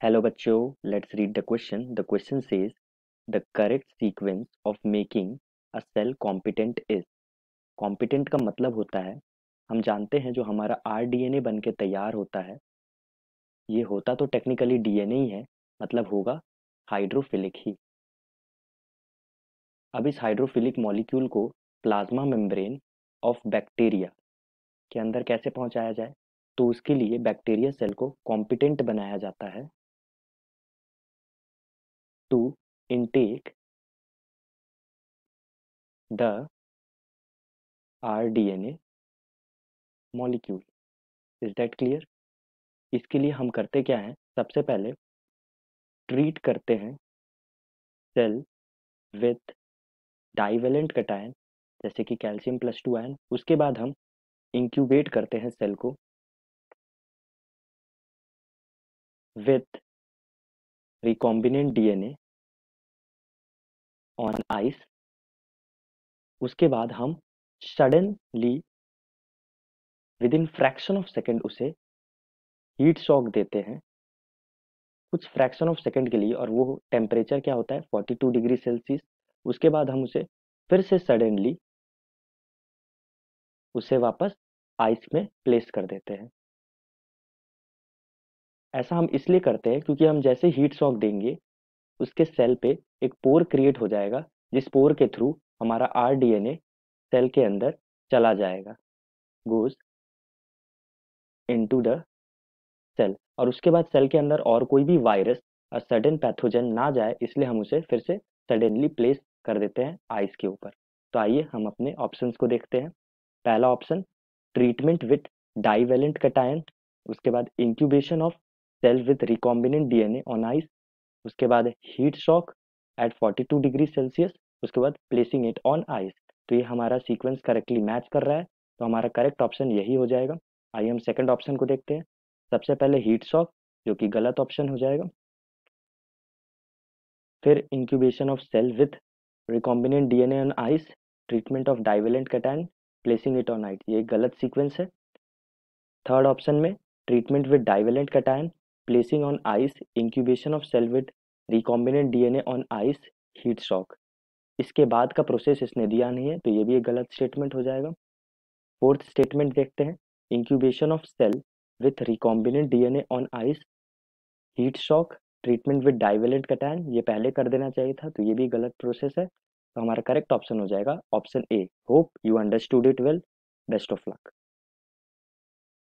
Hello बच्चों, let's read the question. The question says the correct sequence of making a cell competent is. Competent का मतलब होता है, हम जानते हैं जो हमारा RDNA बन के तैयार होता है, ये होता तो टेक्निकली DNA ही है, मतलब होगा हाइड्रोफिलिक ही। अब इस हाइड्रोफिलिक मॉलिक्यूल को प्लाज्मा मेम्ब्रेन ऑफ बैक्टीरिया के अंदर कैसे पहुंचाया जाए, तो उसके लिए बैक्टीरिया सेल को कॉम्पिटेंट बनाया जाता है to intake the RDNA molecule. Is that clear? इसके लिए हम करते क्या हैं, सबसे पहले ट्रीट करते हैं सेल विथ डाइवेलेंट कटायन जैसे कि कैल्शियम+2 आयन। उसके बाद हम इंक्यूबेट करते हैं सेल को with recombinant DNA on ice. उसके बाद हम suddenly with in fraction of second उसे हीट शॉक देते हैं कुछ फ्रैक्शन ऑफ सेकेंड के लिए, और वो टेम्परेचर क्या होता है 42 डिग्री सेल्सियस। उसके बाद हम उसे फिर से सडनली उसे वापस आइस में प्लेस कर देते हैं। ऐसा हम इसलिए करते हैं क्योंकि हम जैसे हीट शॉक देंगे उसके सेल पे एक पोर क्रिएट हो जाएगा, जिस पोर के थ्रू हमारा RDNA सेल के अंदर चला जाएगा, गोज इनटू द सेल। और उसके बाद सेल के अंदर और कोई भी वायरस और सडन पैथोजन ना जाए, इसलिए हम उसे फिर से सडनली प्लेस कर देते हैं आइस के ऊपर। तो आइए हम अपने ऑप्शंस को देखते हैं। पहला option treatment with divalent cation, उसके बाद incubation of cell with recombinant DNA on ice, उसके बाद heat shock at 42 degree Celsius, उसके बाद प्लेसिंग इट ऑन आइस। तो ये हमारा सीक्वेंस करेक्टली मैच कर रहा है, तो हमारा करेक्ट ऑप्शन यही हो जाएगा। आइए हम सेकंड ऑप्शन को देखते हैं। सबसे पहले हीट शॉक, जो कि गलत ऑप्शन हो जाएगा। फिर incubation of cell with recombinant DNA on ice, treatment of divalent cation, placing it on ice, ये गलत सीक्वेंस है। थर्ड ऑप्शन में treatment with divalent cation, placing on ice, incubation of cell with recombinant DNA on ice, heat shock, इसके बाद का process इसने दिया नहीं है, तो ये भी एक गलत स्टेटमेंट हो जाएगा। फोर्थ स्टेटमेंट देखते हैं, incubation of cell with recombinant DNA on ice, heat shock, treatment with divalent cation, ये पहले कर देना चाहिए था, तो ये भी गलत प्रोसेस है। तो हमारा करेक्ट ऑप्शन हो जाएगा option A. Hope you understood it well. Best of luck.